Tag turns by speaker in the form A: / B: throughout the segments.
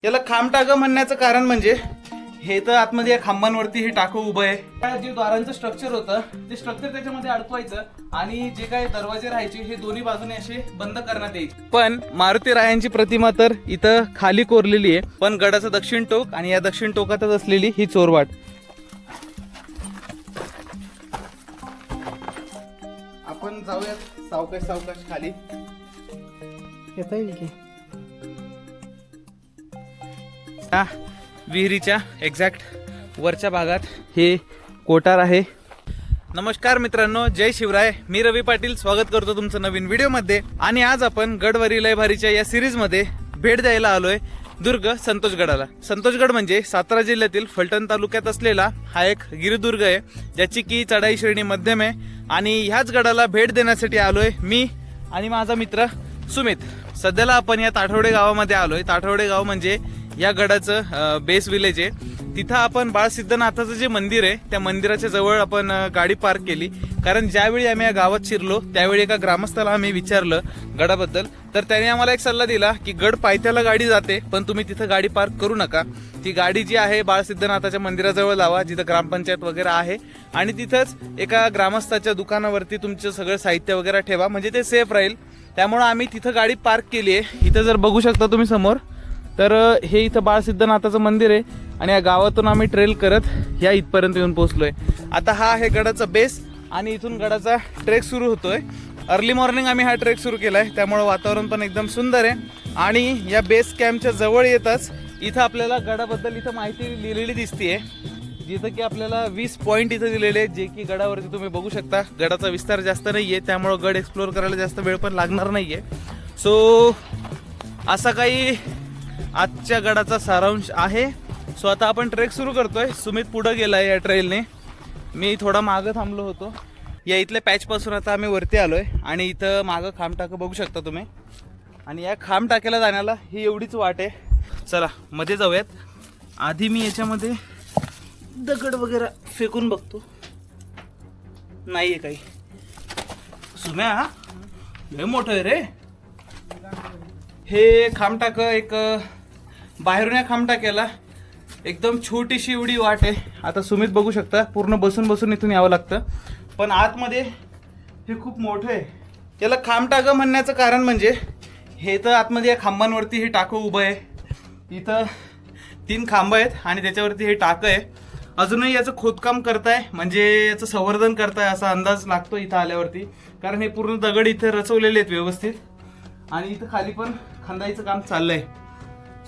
A: याला खांब टाकं म्हणण्याचं कारण म्हणजे हे तर आतमध्ये या खांबांवरती हे टाकं उभं आहे. जे द्वारांचं स्ट्रक्चर होतं ते स्ट्रक्चर त्याच्यामध्ये अडकवायचं आणि जे काही दरवाजे राहायचे हे दोन्ही बाजूने असे बंद करण्यात यायचे. पण मारुती रायांची प्रतिमा तर इथं खाली कोरलेली आहे, पण गडाचं दक्षिण टोक आणि या दक्षिण टोकातच असलेली ही चोरवाट. आपण जाऊयात सावकाश सावकाश खाली.
B: येता येईल की
A: विहिरीच्या एक्झॅक्ट वरच्या भागात हे कोटार आहे. नमस्कार मित्रांनो, जय शिवराय. मी रवी पाटील स्वागत करतो तुमचं नवीन व्हिडिओमध्ये. आणि आज आपण गडवरी लय भारीच्या या सिरीजमध्ये भेट द्यायला आलोय दुर्ग संतोषगडाला. संतोषगड म्हणजे सातारा जिल्ह्यातील फलटण तालुक्यात असलेला हा एक गिरिदुर्ग आहे, ज्याची की चढाई श्रेणी मध्यम आहे. आणि ह्याच गडाला भेट देण्यासाठी आलोय मी आणि माझा मित्र सुमित. सध्याला आपण या ताठवडे गावामध्ये आलोय. ताठवडे गाव म्हणजे या गडाचं बेस विलेज आहे. तिथं आपण बाळसिद्धनाथाचं जे मंदिर आहे त्या मंदिराच्या जवळ आपण गाडी पार्क केली, कारण ज्यावेळी आम्ही या गावात शिरलो त्यावेळी एका ग्रामस्थाला आम्ही विचारलं गडाबद्दल, तर त्याने आम्हाला एक सल्ला दिला की गड पायथ्याला गाडी जाते पण तुम्ही तिथं गाडी पार्क करू नका. ती गाडी जी आहे बाळसिद्धनाथाच्या मंदिराजवळ लावा, जिथं ग्रामपंचायत वगैरे आहे, आणि तिथंच एका ग्रामस्थाच्या दुकानावरती तुमचं सगळं साहित्य वगैरे ठेवा, म्हणजे ते सेफ राहील. त्यामुळे आम्ही तिथं गाडी पार्क केली आहे. इथं जर बघू शकता तुम्ही समोर, तर हे इथं बाळसिद्धनाथाचं मंदिर आहे आणि या गावातून आम्ही ट्रेल करत या इथपर्यंत येऊन पोहोचलोय. आता हा आहे गडाचा बेस आणि इथून गडाचा ट्रेक सुरू होतोय. अर्ली मॉर्निंग आम्ही हा ट्रेक सुरू केलाय, त्यामुळे वातावरण पण एकदम सुंदर आहे. आणि या बेस कॅम्पच्या जवळ येताच इथं आपल्याला गडाबद्दल इथं माहिती लिहिलेली दिसतीये, जिथं की आपल्याला 20 पॉईंट इथं दिलेले आहेत, जे की गडावरती तुम्ही बघू शकता. गडाचा विस्तार जास्त नाहीये, त्यामुळे गड एक्सप्लोर करायला जास्त वेळ पण लागणार नाहीये. सो असा काही आजच्या गडाचा सारांश आहे. सो आता आपण ट्रेक सुरू करतोय. सुमित पुढे गेलाय या ट्रेलने, मी थोडा मागं थांबलो होतो. या इथल्या पॅच पासून आता आम्ही वरती आलोय आणि इथं मागं खांब टाकं बघू शकता तुम्ही. आणि या खांब टाक्याला जाण्याला ही एवढीच वाट आहे. चला मध्ये जाऊयात. आधी मी याच्यामध्ये दगड वगैरे फेकून बघतो. नाहीये काही. सुम्या लय मोठं आहे रे हे खांब टाकं. एक बाहेरून या खांब टाक्याला एकदम छोटीशी एवढी वाट आहे. आता सुमित बघू शकता पूर्ण बसून बसून इथून यावं लागतं, पण आतमध्ये हे खूप मोठं आहे. याला खांब टाकं म्हणण्याचं कारण म्हणजे हे तर आतमध्ये या खांबांवरती हे टाकं उभं आहे. इथं 3 खांब आहेत आणि त्याच्यावरती हे टाकं आहे. अजूनही याचं खोदकाम करताय, म्हणजे याचं संवर्धन करताय असा अंदाज लागतो इथं आल्यावरती, कारण हे पूर्ण दगड इथे रचवलेले आहेत व्यवस्थित. आणि इथं खाली पण खंदायचं काम चाललंय.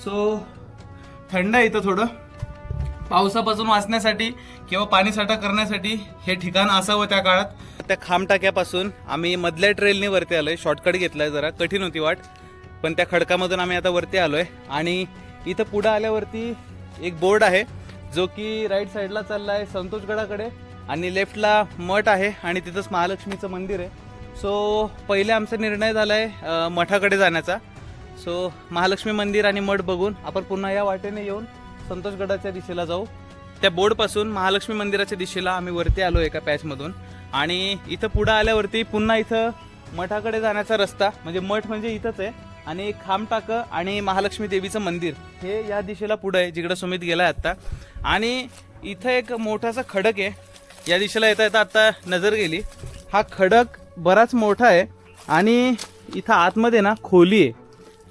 A: सो थंड आहे इथं थोडं. पावसापासून वाचण्यासाठी किंवा पाणीसाठा करण्यासाठी हे ठिकाण असावं त्या काळात. त्या खांब टाक्यापासून आम्ही मधल्या ट्रेलने वरती आलोय. शॉर्टकट घेतलाय, जरा कठीण होती वाट, पण त्या खडकामधून आम्ही आता वरती आलोय. आणि इथं पुढं आल्यावरती एक बोर्ड आहे जो की राईट साईडला चाललाय संतोषगडाकडे आणि लेफ्टला मठ आहे आणि तिथंच महालक्ष्मीचं मंदिर आहे. सो पहिले आमचा निर्णय झालाय मठाकडे जाण्याचा. सो महालक्ष्मी मंदिर आणि मठ बघून आपण पुन्हा या वाटेने येऊन संतोषगडाच्या दिशेला जाऊ. त्या बोर्डपासून महालक्ष्मी मंदिराच्या दिशेला आम्ही वरती आलो एका पॅचमधून. आणि इथं पुढं आल्यावरती पुन्हा इथं मठाकडे जाण्याचा रस्ता, म्हणजे मठ म्हणजे इथंच आहे, आणि खांब टाकं आणि महालक्ष्मी देवीचं मंदिर हे या दिशेला पुढं आहे, जिकडं सुमित गेलाय आत्ता. आणि इथं एक मोठासा खडक आहे. या दिशेला येता येता आत्ता नजर गेली. हा खडक बराच मोठा आहे आणि इथं आतमध्ये ना खोली आहे,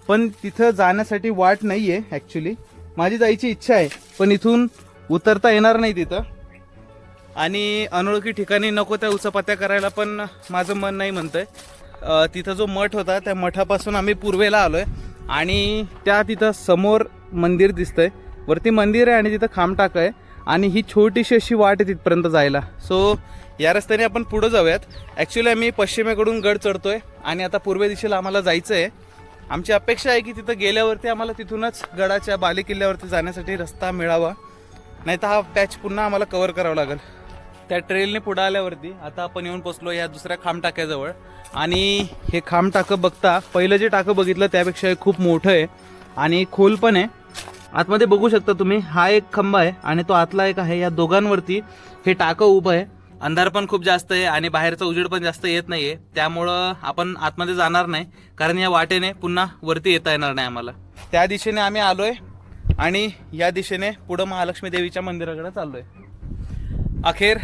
A: पण तिथं जाण्यासाठी वाट नाही आहे. ॲक्च्युली माझी जायची इच्छा आहे, पण इथून उतरता येणार नाही तिथं. आणि अनोळखी ठिकाणी नको त्या उचापात्या करायला पण माझं मन नाही म्हणतंय. तिथं जो मठ होता त्या मठापासून आम्ही पूर्वेला आलोय आणि त्या तिथं समोर मंदिर दिसतंय. वरती मंदिर आहे आणि तिथं खांब टाकं आहे आणि ही छोटीशी अशी वाट आहे तिथपर्यंत जायला. सो या रस्त्याने आपण पुढं जाऊयात. ॲक्च्युली आम्ही पश्चिमेकडून गड चढतोय आणि आता पूर्व दिशेला आम्हाला जायचं आहे. आमची अपेक्षा आहे की तिथं गेल्यावरती आम्हाला तिथूनच गडाच्या बालेकिल्ल्यावरती जाण्यासाठी रस्ता मिळावा, नाही तर हा पॅच पुन्हा आम्हाला कव्हर करावा लागेल. त्या ट्रेलने पुढं आल्यावरती आता आपण येऊन पोचलो या दुसऱ्या खांब टाक्याजवळ. आणि हे खांब टाकं बघता पहिलं जे टाकं बघितलं त्यापेक्षा हे खूप मोठं आहे आणि खोल पण आहे. आतमध्ये बघू शकता तुम्ही, हा एक खंबा आहे आणि तो आतला एक आहे. या दोघांवरती हे टाकं उभं आहे. अंधार पण खूप जास्त आहे आणि बाहेरचा उजेड पण जास्त येत नाहीये, त्यामुळं आपण आतमध्ये जाणार नाही, कारण या वाटेने पुन्हा वरती येता येणार नाही आम्हाला. त्या दिशेने आम्ही आलोय आणि या दिशेने पुढं महालक्ष्मी देवीच्या मंदिराकडे चाललोय. अखेर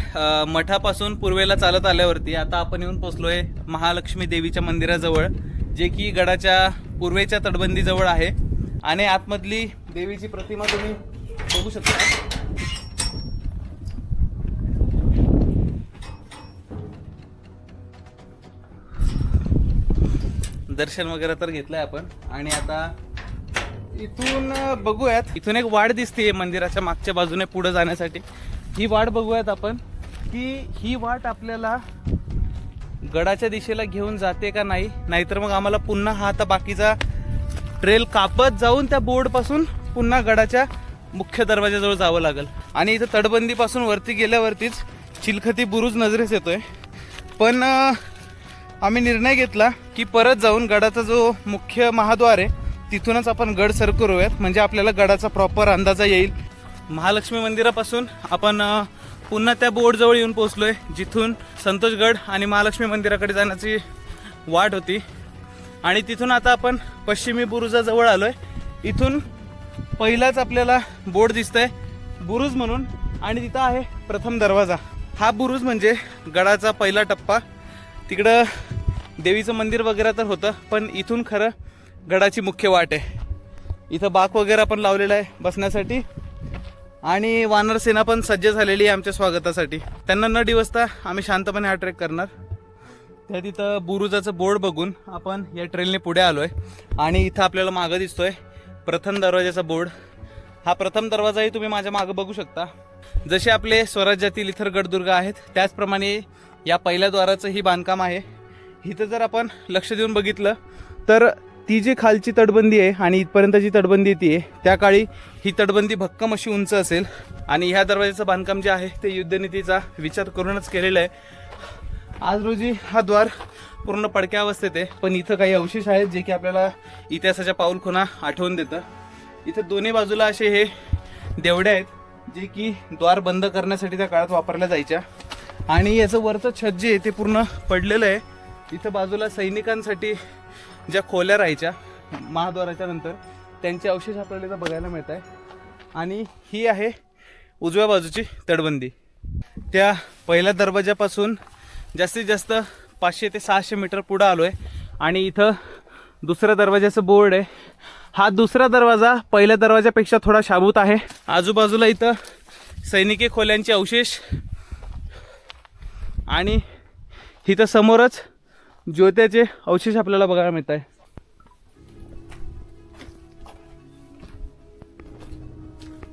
A: मठापासून पूर्वेला चालत आल्यावरती आता आपण येऊन पोचलोय महालक्ष्मी देवीच्या मंदिराजवळ, जे की गडाच्या पूर्वेच्या तटबंदीजवळ आहे. आणि आतमधली देवीची प्रतिमा तुम्ही बघू शकता. दर्शन वगैरे तर घेतलंय आपण आणि आता इथून बघूयात. इथून एक वाट दिसते मंदिराच्या मागच्या बाजूने पुढे जाण्यासाठी. ही वाट बघूयात आपण की ही वाट आपल्याला गडाच्या दिशेला घेऊन जाते का नाही, नाहीतर मग आम्हाला पुन्हा हा आता बाकीचा ट्रेल कापत जाऊन त्या बोर्ड पासून पुन्हा गडाच्या मुख्य दरवाजाजवळ जावं लागेल. आणि इथं तटबंदीपासून वरती गेल्यावरतीच चिलखती बुरुज नजरेस येतोय. पण आम्ही निर्णय घेतला की परत जाऊन गडाचा जो मुख्य महाद्वार आहे तिथूनच आपण गड सर करूयात, म्हणजे आपल्याला गडाचा प्रॉपर अंदाजा येईल. महालक्ष्मी मंदिरापासून आपण पुन्हा त्या बोर्डजवळ येऊन पोहोचलोय जिथून संतोषगड आणि महालक्ष्मी मंदिराकडे जाण्याची वाट होती. आणि तिथून आता आपण पश्चिमी बुरुजाजवळ आलोय. इथून पहिलाच आपल्याला बोर्ड दिसतंय बुरुज म्हणून, आणि तिथं आहे प्रथम दरवाजा. हा बुरुज म्हणजे गडाचा पहिला टप्पा. तिकडं देवीचं मंदिर वगैरे तर होतं, पण इथून खरं गडाची मुख्य वाट आहे. इथं बाक वगैरे पण लावलेला आहे बसण्यासाठी, आणि वानरसेना पण सज्ज झालेली आहे आमच्या स्वागतासाठी. त्यांना न डिवसता आम्ही शांतपणे हा ट्रेक करणार. त्या तिथं बुरुजाचं बोर्ड बघून आपण या ट्रेनने पुढे आलोय. आणि इथं आपल्याला मागं दिसतोय प्रथम दरवाजाचा बोर्ड. हा प्रथम दरवाजाही तुम्ही माझ्या मागं बघू शकता. जसे आपले स्वराज्यातील इतर गडदुर्ग आहेत त्याचप्रमाणे या पहिल्या द्वाराचंही बांधकाम आहे. इथं जर आपण लक्ष देऊन बघितलं तर ती जी खालची तटबंदी आहे आणि इथपर्यंत जी तटबंदी येते त्या काळी ही तटबंदी भक्कम अशी उंच असेल. आणि ह्या दरवाजाचं बांधकाम जे आहे ते युद्धनीतीचा विचार करूनच केलेलं आहे. आज रोजी हा द्वार पूर्ण पडक्या अवस्थेत आहे, पण इथं काही अवशेष आहेत जे की आपल्याला इतिहासाच्या पाऊलखुणा आठवून देतं. इथं दोन्ही बाजूला असे हे देवड्या आहेत जे की द्वार बंद करण्यासाठी त्या काळात वापरल्या जायच्या. आणि याचं वरचं छत जे आहे ते पूर्ण पडलेलं आहे. इथं बाजूला सैनिकांसाठी ज्या खोल्या राहायच्या महाद्वाराच्या नंतर त्यांचे अवशेष आपल्याला इथं बघायला मिळत आहे. आणि ही आहे उजव्या बाजूची तटबंदी. त्या पहिल्या दरवाजापासून जास्तीत जास्त 500 ते 600 मीटर पुढं आलो आहे. आणि इथं दुसऱ्या दरवाजाचं बोर्ड आहे. हा दुसरा दरवाजा पहिल्या दरवाजापेक्षा थोडा शाबूत आहे. आजूबाजूला इथं सैनिकी खोल्यांचे अवशेष, आणि इथं समोरच ज्योत्याचे अवशेष आपल्याला बघायला मिळत आहे.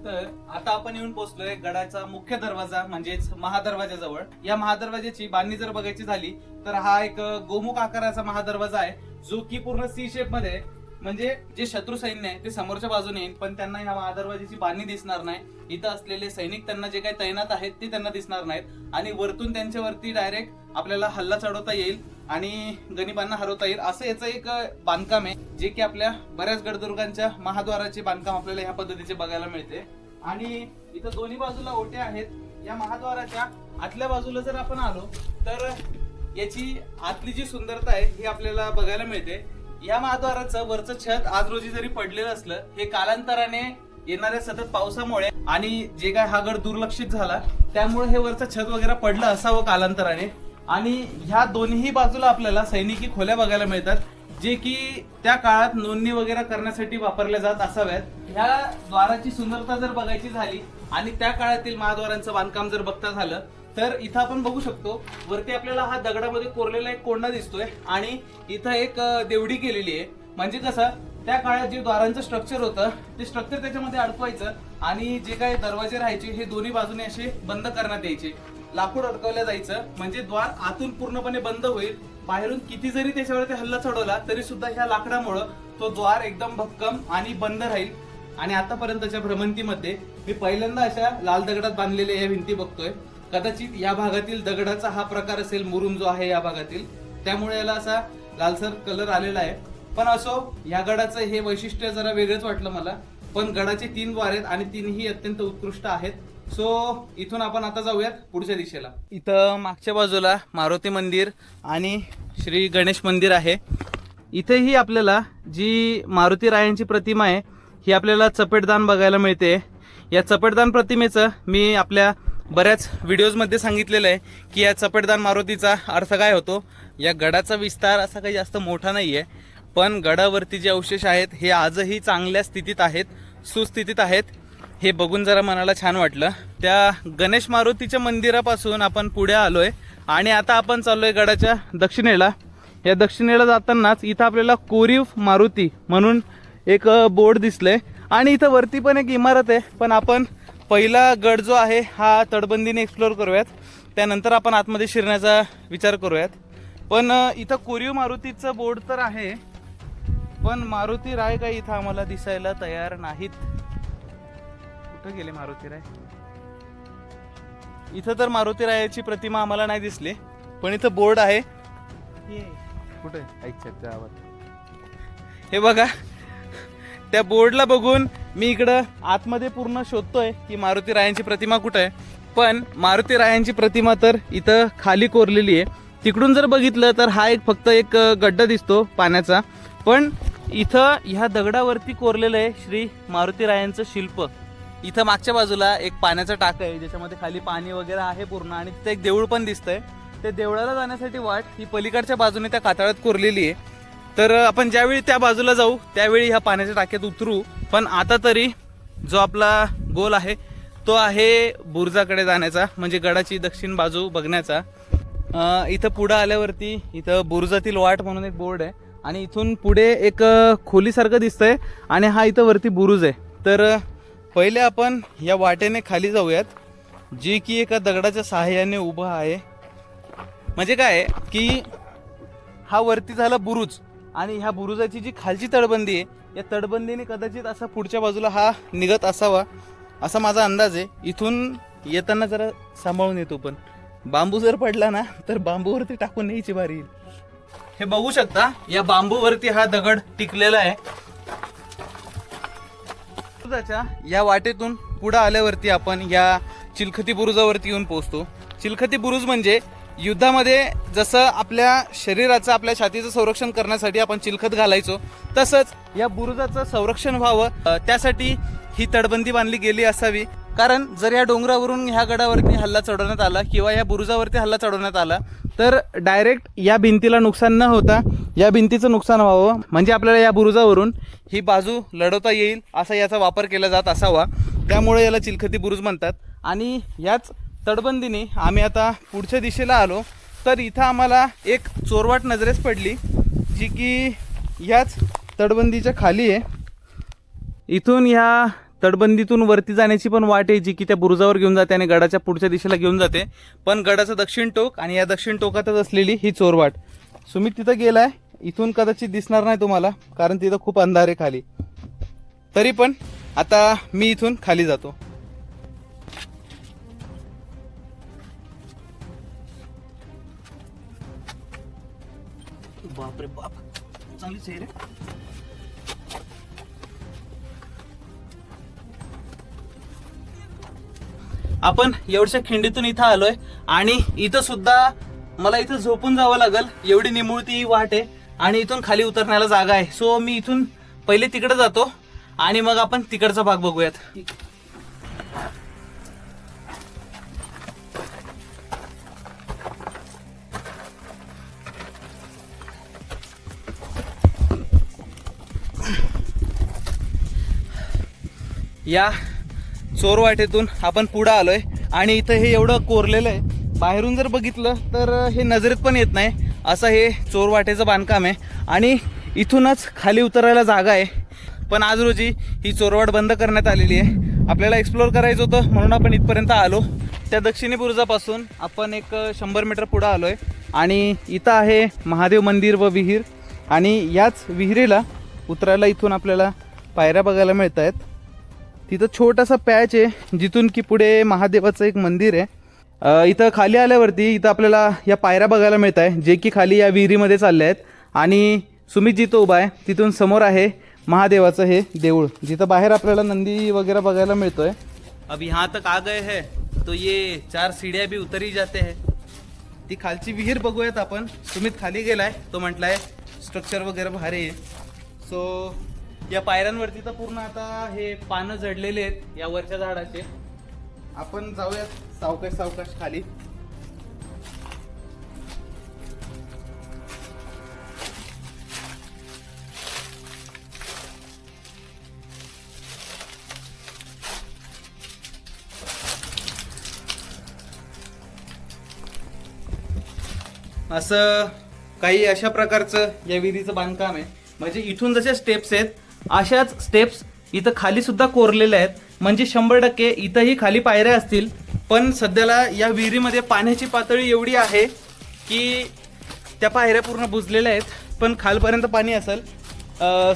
A: तर आता आपण येऊन पोहोचलोय गडाचा मुख्य दरवाजा म्हणजेच महादरवाजाजवळ. या महादरवाजाची बांधणी जर बघायची झाली तर हा एक गोमुख आकाराचा महादरवाजा आहे, जो की पूर्ण सी शेप मध्ये आहे. म्हणजे जे शत्रू सैन्य आहे ते समोरच्या बाजूने येईल, पण त्यांना ह्या महादरवाजाची बांधणी दिसणार नाही. इथं असलेले सैनिक त्यांना जे काही तैनात आहेत ते त्यांना दिसणार नाहीत. आणि वरतून त्यांच्यावरती डायरेक्ट आपल्याला हल्ला चढवता येईल आणि गनिबांना हरवता येईल, असं याचं एक बांधकाम आहे, जे की आपल्या बऱ्याच गडदुर्गांच्या महाद्वाराचे बांधकाम आपल्याला ह्या पद्धतीचे बघायला मिळते. आणि इथं दोन्ही बाजूला ओट्या आहेत. या महाद्वाराच्या आतल्या बाजूला जर आपण आलो तर याची आतली जी सुंदरता आहे ही आपल्याला बघायला मिळते. या महाद्वाराचं वरचं छत आज रोजी जरी पडलेलं असलं, हे कालांतराने येणाऱ्या सतत पावसामुळे आणि जे काय हा गड दुर्लक्षित झाला त्यामुळे हे वरचं छत वगैरे पडलं असावं कालांतराने. आणि ह्या दोन्ही बाजूला आपल्याला सैनिकी खोल्या बघायला मिळतात, जे की त्या काळात नोंदणी वगैरे करण्यासाठी वापरल्या जात असाव्यात. ह्या द्वाराची सुंदरता जर बघायची झाली आणि त्या काळातील महाद्वारांचं बांधकाम जर बघता झालं तर इथं आपण बघू शकतो वरती आपल्याला हा दगडामध्ये कोरलेला एक कोंडा दिसतोय आणि इथं एक देवडी केलेली आहे. म्हणजे कसं त्या काळात जे द्वारांचं स्ट्रक्चर होतं ते स्ट्रक्चर त्याच्यामध्ये अडकवायचं आणि जे काही दरवाजे राहायचे हे दोन्ही बाजूने असे बंद करण्यात यायचे. लाकूड अडकवलं जायचं म्हणजे द्वार आतून पूर्णपणे बंद होईल. बाहेरून किती जरी त्याच्यावरती हल्ला चढवला तरी सुद्धा ह्या लाकडामुळं तो द्वार एकदम भक्कम आणि बंद राहील. आणि आतापर्यंतच्या भ्रमंतीमध्ये मी पहिल्यांदा अशा लाल दगडात बांधलेल्या या भिंती बघतोय. कदाचित या भागातील दगडाचा हा प्रकार असेल, मुरुम जो आहे या भागातील, त्यामुळे याला असा लालसर कलर आलेला आहे. पण असो, या गडाचं हे वैशिष्ट्य जरा वेगळंच वाटलं मला. पण गडाचे 3 द्वार आहेत आणि तीनही अत्यंत उत्कृष्ट आहेत. सो इथून आपण आता जाऊयात पुढच्या दिशेला. इथं मागच्या बाजूला मारुती मंदिर आणि श्री गणेश मंदिर आहे. इथेही आपल्याला जी मारुती रायांची प्रतिमा आहे ही आपल्याला चपेटदान बघायला मिळते. या चपेटदान प्रतिमेचं मी आपल्या बऱ्याच व्हिडिओजमध्ये सांगितलेलं आहे की या चपेटदान मारुतीचा अर्थ काय होतो. या गडाचा विस्तार असा काही जास्त मोठा नाही आहे, पण गडावरती जे अवशेष आहेत हे आजही चांगल्या स्थितीत आहेत, सुस्थितीत आहेत. हे बघून जरा मनाला छान वाटलं. त्या गणेश मारुतीच्या मंदिरापासून आपण पुढे आलोय आणि आता आपण चाललोय गडाच्या दक्षिणेला. या दक्षिणेला जातानाच इथं आपल्याला कोरीव मारुती म्हणून एक बोर्ड दिसलंय आणि इथं वरती पण एक इमारत आहे. पण आपण पहिला गड जो आहे हा तटबंदीने एक्सप्लोअर करूयात, त्यानंतर आपण आतमध्ये शिरण्याचा विचार करूयात. पण इथं कोरीव मारुतीचं बोर्ड तर आहे, पण मारुती राय काही इथं आम्हाला दिसायला तयार नाहीत. कुठं गेले मारुती राय? इथं तर मारुती रायाची प्रतिमा आम्हाला नाही दिसली, पण इथं बोर्ड आहे. कुठे ऐकच्या आवाज हे बघा. त्या बोर्डला बघून मी इकडं आतमध्ये पूर्ण शोधतोय की मारुती रायांची प्रतिमा कुठे आहे. पण मारुती रायांची प्रतिमा तर इथं खाली कोरलेली आहे. तिकडून जर बघितलं तर हा फक्त एक गड्डा दिसतो पाण्याचा, पण इथं ह्या दगडावरती कोरलेलं आहे श्री मारुती रायांचं शिल्प. इथं मागच्या बाजूला एक पाण्याचा टाक आहे ज्याच्यामध्ये खाली पाणी वगैरे आहे पूर्ण, आणि तिथं एक देऊळ पण दिसतंय. त्या देवळाला जाण्यासाठी वाट ही पलीकडच्या बाजूने त्या कातळात कोरलेली आहे. तर आपण ज्यावेळी त्या बाजूला जाऊ त्यावेळी ह्या पाण्याच्या टाक्यात उतरू. पण आता तरी जो आपला गोल आहे तो आहे बुरुजाकडे जाण्याचा, म्हणजे गडाची दक्षिण बाजू बघण्याचा. इथं पुढं आल्यावरती इथं बुरुजातील वाट म्हणून एक बोर्ड आहे आणि इथून पुढे एक खोलीसारखं दिसतंय आणि हा इथं वरती बुरुज आहे. तर पहिले आपण या वाटेने खाली जाऊयात, जी की एका दगडाच्या सहाय्याने उभा आहे. म्हणजे काय की हा वरती झाला बुरुज आणि ह्या बुरुजाची जी खालची तटबंदी आहे या तटबंदीने कदाचित असा पुढच्या बाजूला हा निघत असावा असा माझा अंदाज आहे. इथून येताना जरा सांभाळून येतो, पण बांबू जर पडला ना तर बांबूवरती टाकून न्यायची बारी येईल. हे बघू शकता या बांबूवरती हा दगड टिकलेला आहे. बुरुजाच्या या वाटेतून पुढे आल्यावरती आपण या चिलखती बुरुजावरती येऊन पोहोचतो. चिलखती बुरुज म्हणजे युद्धामध्ये जसं आपल्या शरीराचं आपल्या छातीचं संरक्षण करण्यासाठी आपण चिलखत घालायचो, तसंच या बुरुजाचं संरक्षण व्हावं त्यासाठी ही तटबंदी बांधली गेली असावी. कारण जर या डोंगरावरून ह्या गडावरती हल्ला चढवण्यात आला किंवा या बुरुजावरती हल्ला चढवण्यात आला तर डायरेक्ट या भिंतीला नुकसान न होता या भिंतीचं नुकसान व्हावं, म्हणजे आपल्याला या बुरुजावरून ही बाजू लढवता येईल असा याचा वापर केला जात असावा. त्यामुळे याला चिलखती बुरुज म्हणतात. आणि याच तटबंदीने आम्ही आता पुढच्या दिशेला आलो तर इथं आम्हाला एक चोरवाट नजरेस पडली, जी की ह्याच तटबंदीच्या खाली आहे. इथून ह्या तटबंदीतून वरती जाण्याची पण वाट आहे, जी की त्या बुरुजावर घेऊन जाते आणि गडाच्या पुढच्या दिशेला घेऊन जाते. पण गडाचं दक्षिण टोक आणि या दक्षिण टोकातच असलेली ही चोरवाट. सुमित तिथं गेलाय, इथून कदाचित दिसणार नाही तुम्हाला कारण तिथं खूप अंधार आहे खाली. तरी पण आता मी इथून खाली जातो. बापरे बाप, चांगलीच आहे रे. आपण एवढ्या खिंडीतून इथं आलोय आणि इथं सुद्धा मला इथं झोपून जावं लागल, एवढी निमुळती वाट आहे आणि इथून खाली उतरण्याला जागा आहे. सो मी इथून पहिले तिकडे जातो आणि मग आपण तिकडचा भाग बघूयात. या चोरवाटेतून आपण पुढे आलोय आणि इथं हे एवढं कोरलेलं आहे, बाहेरून जर बघितलं तर हे नजरेत पण येत नाही असं हे चोरवाटेचं बांधकाम आहे आणि इथूनच खाली उतरायला जागा आहे. पण आज रोजी ही चोरवाट बंद करण्यात आलेली आहे. आपल्याला एक्सप्लोअर करायचं होतं म्हणून आपण इथपर्यंत आलो. त्या दक्षिणी बुरुजापासून आपण एक 100 मीटर पुढे आलोय आणि इथं आहे महादेव मंदिर व विहीर आणि याच विहिरीला उतरायला इथून आपल्याला पायऱ्या बघायला मिळत आहेत. तिथं छोटासा पॅच आहे जिथून की पुढे महादेवाचं एक मंदिर आहे. इथं खाली आल्यावरती इथं आपल्याला या पायऱ्या बघायला मिळत आहे जे की खाली या विहिरीमध्ये चालले आहेत. आणि सुमित जिथं उभा आहे तिथून समोर आहे महादेवाचं हे देऊळ, जिथं बाहेर आपल्याला नंदी वगैरे बघायला मिळतोय. अब यहाँ तक आ गए है तो ये 4 सीढ़ियाँ भी उतर ही जाते हैं. ती खालची विहीर बघूयात आपण. सुमित खाली गेलाय, तो म्हटलाय स्ट्रक्चर वगैरे भारी आहे. सो या पायऱ्यांवरती तर पूर्ण आता हे पानं झडलेले आहेत या वरच्या झाडाचे. आपण जाऊयात सावकाश सावकाश खाली. असं काही अशा प्रकारचं या विहिरीचं बांधकाम आहे. म्हणजे इथून जशा स्टेप्स आहेत अशाच स्टेप्स इथं खाली सुद्धा कोरलेल्या आहेत. म्हणजे 100% इथंही खाली पायऱ्या असतील. पण सध्याला या विहिरीमध्ये पाण्याची पातळी एवढी आहे की त्या पायऱ्या पूर्ण बुजलेल्या आहेत, पण खालपर्यंत पाणी असेल.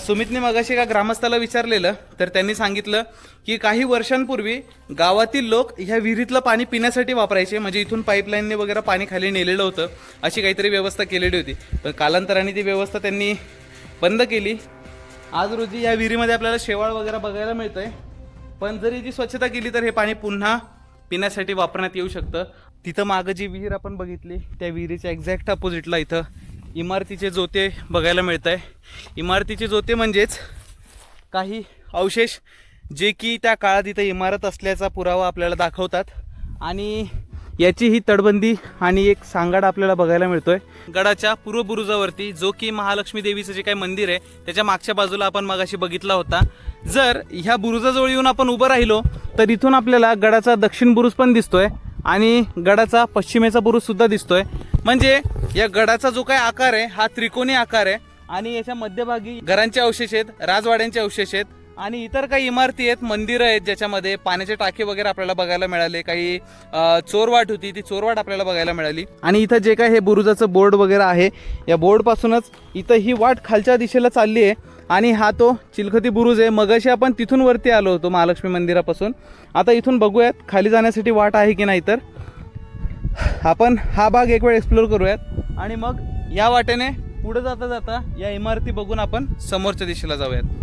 A: सुमितने मगाशी एका ग्रामस्थाला विचारलेलं तर त्यांनी सांगितलं की काही वर्षांपूर्वी गावातील लोक ह्या विहिरीतलं पाणी पिण्यासाठी वापरायचे. म्हणजे इथून पाईपलाईनने वगैरे पाणी खाली नेलेलं होतं, अशी काहीतरी व्यवस्था केलेली होती. पण कालांतराने ती व्यवस्था त्यांनी बंद केली. आज रोजी या विहिरीमध्ये आपल्याला शेवाळ वगैरे बघायला मिळतंय. पण जर याची स्वच्छता केली तर हे पाणी पुन्हा पिण्यासाठी वापरण्यात येऊ शकतं. तिथं मागं जी विहीर आपण बघितली त्या विहिरीच्या एक्झॅक्ट अपोजिटला इथं इमारतीचे जोते बघायला मिळत आहे. इमारतीचे जोते म्हणजेच काही अवशेष जे की त्या काळात इथं इमारत असल्याचा पुरावा आपल्याला दाखवतात. आणि याची ही तटबंदी आणि एक सांगाडा आपल्याला बघायला मिळतोय. गडाच्या पूर्व बुरुजावरती जो की महालक्ष्मी देवीचं जे काही मंदिर आहे त्याच्या मागच्या बाजूला आपण मगाशी बघितला होता. जर ह्या बुरुजाजवळ येऊन आपण उभं राहिलो तर इथून आपल्याला गडाचा दक्षिण बुरुज पण दिसतोय आणि गडाचा पश्चिमेचा बुरुज सुद्धा दिसतोय. म्हणजे या गडाचा जो काही आकार आहे हा त्रिकोणी आकार आहे आणि याच्या मध्यभागी घरांचे अवशेष आहेत, राजवाड्यांचे अवशेष आहेत आणि इतर काही इमारती आहेत, मंदिरं आहेत ज्याच्यामध्ये पाण्याचे टाके वगैरे आपल्याला बघायला मिळाले. काही चोरवाट होती, ती चोरवाट आपल्याला बघायला मिळाली. आणि इथं जे काय हे बुरुजाचं बोर्ड वगैरे आहे या बोर्डपासूनच इथं ही वाट खालच्या दिशेला चालली आहे आणि हा तो चिलखती बुरुज आहे. मगाशी आपण तिथून वरती आलो होतो महालक्ष्मी मंदिरापासून. आता इथून बघूयात खाली जाण्यासाठी वाट आहे की नाही. तर आपण हा भाग एक वेळ एक्सप्लोर करूयात आणि मग या वाटेने पुढे जाता जाता या इमारती बघून आपण समोरच्या दिशेला जाऊयात.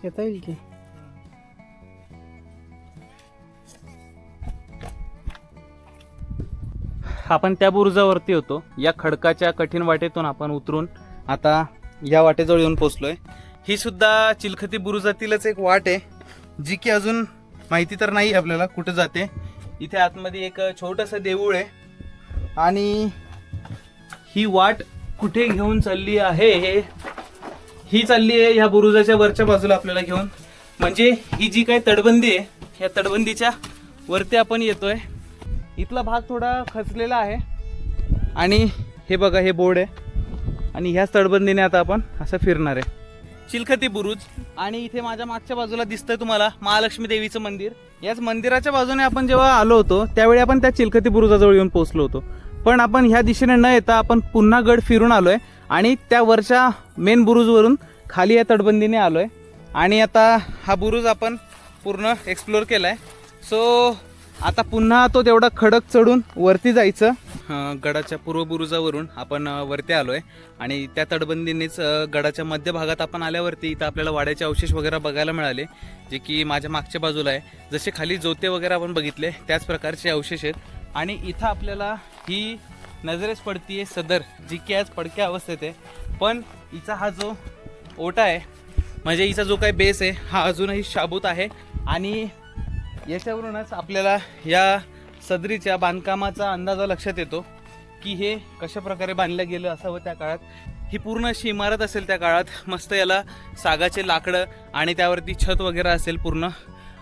B: येता येईल की.
A: आपण त्या बुरुजावरती होतो. या खडकाच्या कठीण वाटेतून आपण उतरून आता या वाटेजवळ येऊन पोहोचलोय. ही सुद्धा चिलखती बुरुजातीलच एक वाट आहे जी की अजून माहिती तर नाही आपल्याला कुठं जाते. इथे आतमध्ये एक छोटंसं देऊळ आहे आणि ही वाट कुठे घेऊन चालली आहे, ही चालली आहे ह्या बुरुजाच्या वरच्या बाजूला आपल्याला घेऊन. म्हणजे ही जी काही तटबंदी आहे या तटबंदीच्या वरती आपण येतोय. इथला भाग थोडा खचलेला आहे आणि हे बघा हे बोर्ड आहे आणि ह्याच तटबंदीने आता आपण असं फिरणार आहे. चिलखती बुरुज आणि इथे माझ्या मागच्या बाजूला दिसतंय तुम्हाला महालक्ष्मी देवीचं मंदिर. याच मंदिराच्या बाजूने आपण जेव्हा आलो होतो त्यावेळी आपण त्या चिलखती बुरुजाजवळ येऊन पोहोचलो होतो. पण आपण ह्या दिशेने न येता आपण पुन्हा गड फिरून आलोय आणि त्या वरच्या मेन बुरुजवरून खाली या तटबंदीने आलोय आणि आता हा बुरुज आपण पूर्ण एक्सप्लोर केलाय. सो आता पुन्हा तो तेवढा खडक चढून वरती जायचं. गडाच्या पूर्व बुरुजावरून आपण वरती आलोय आणि त्या तटबंदीनेच गडाच्या मध्यभागात आपण आल्यावरती इथं आपल्याला वाड्याचे अवशेष वगैरे बघायला मिळाले जे की माझ्या मागच्या बाजूला आहे. जसे खाली जोते वगैरे आपण बघितले त्याच प्रकारचे अवशेष आहेत. आणि इथं आपल्याला ही नजरेस पडतीये सदर जी की आज पडक्या अवस्थेत आहे. पण हिचा हा जो ओटा आहे म्हणजे हिचा जो काही बेस आहे हा अजूनही शाबूत आहे आणि याच्यावरूनच आपल्याला या सदरीच्या बांधकामाचा अंदाजा लक्षात येतो की हे कशा प्रकारे बांधलं गेलं असावं त्या काळात. ही पूर्ण अशी इमारत असेल त्या काळात. मस्त याला सागाचे लाकडं आणि त्यावरती छत वगैरे असेल पूर्ण.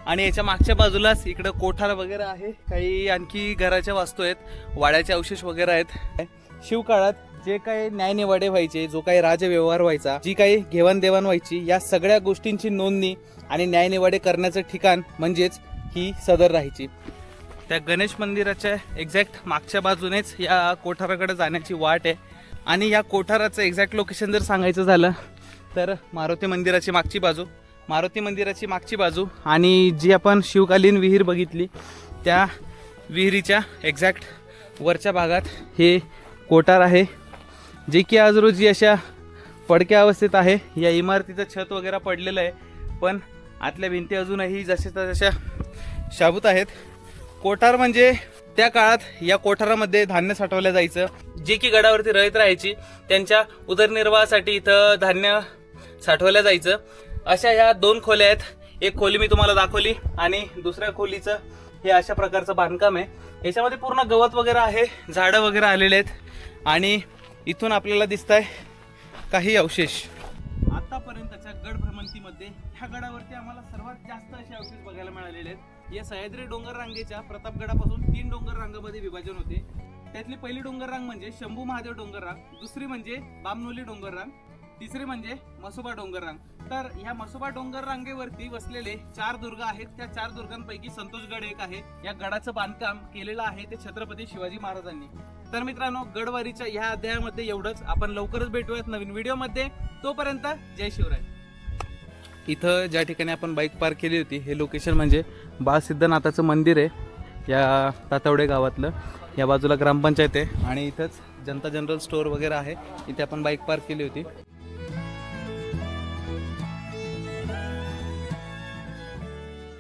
A: आणि याच्या मागच्या बाजूलाच इकडं कोठार वगैरे आहे. काही आणखी घराच्या वास्तू आहेत, वाड्याचे अवशेष वगैरे आहेत. शिवकाळात जे काही न्यायनिवाडे व्हायचे, जो काही राजव्यवहार व्हायचा, जी काही घेवाणदेवाण व्हायची, या सगळ्या गोष्टींची नोंदणी आणि न्यायनिवाडे करण्याचं ठिकाण म्हणजेच ही सदर राहायची. त्या गणेश मंदिराच्या एक्झॅक्ट मागच्या बाजूनेच या कोठाराकडे जाण्याची वाट आहे. आणि या कोठाराचं एक्झॅक्ट लोकेशन जर सांगायचं झालं तर मारुती मंदिराची मागची बाजू, मारुती मंदिराची मागची बाजू आणि जी आपण शिवकालीन विहीर बघितली त्या विहिरीच्या एक्झॅक्ट वरच्या भागात हे कोठार आहे जे की आज रोजी अशा पडक्या अवस्थेत आहे. या इमारतीचं छत वगैरे पडलेलं आहे पण आतल्या भिंती अजूनही जशाच्या तशा शाबूत आहेत. कोठार म्हणजे त्या काळात या कोठारामध्ये धान्य साठवलं जायचं, जे की गडावरती रहित राहायची त्यांच्या उदरनिर्वाहासाठी इथं धान्य साठवलं जायचं. अशा ह्या 2 खोल्या आहेत. एक खोली मी तुम्हाला दाखवली आणि दुसऱ्या खोलीचं हे अशा प्रकारचं बांधकाम आहे. याच्यामध्ये पूर्ण गवत वगैरे आहे, झाडं वगैरे आलेले आहेत आणि इथून आपल्याला दिसत आहे काही अवशेष. आतापर्यंतच्या गड भ्रमंतीमध्ये ह्या गडावरती आम्हाला सर्वात जास्त असे अवशेष बघायला मिळालेले आहेत. या सह्याद्री डोंगर रांगेच्या प्रतापगडापासून 3 डोंगर रांगामध्ये विभाजन होते. त्यातली पहिली डोंगर रांग म्हणजे शंभू महादेव डोंगर रांग, दुसरी म्हणजे बामनोली डोंगर रांग, तिसरी म्हणजे मसोबा डोंगर रांग. तर ह्या मसोबा डोंगर रांगेवरती वसलेले 4 दुर्ग आहेत. त्या 4 दुर्गांपैकी संतोषगड एक आहे. या गडाचं बांधकाम केलेलं आहे ते छत्रपती शिवाजी महाराजांनी. तर मित्रांनो, गडवारीच्या ह्या अध्यायामध्ये एवढंच. आपण लवकरच भेटूयात नवीन व्हिडिओमध्ये. तोपर्यंत जय शिवराय. इथं ज्या ठिकाणी आपण बाईक पार्क केली होती हे लोकेशन म्हणजे बाळसिद्धनाथाचं मंदिर आहे या तातवडे गावातलं. या बाजूला ग्रामपंचायत आहे आणि इथंच जनता जनरल स्टोअर वगैरे आहे. इथे आपण बाईक पार्क केली होती.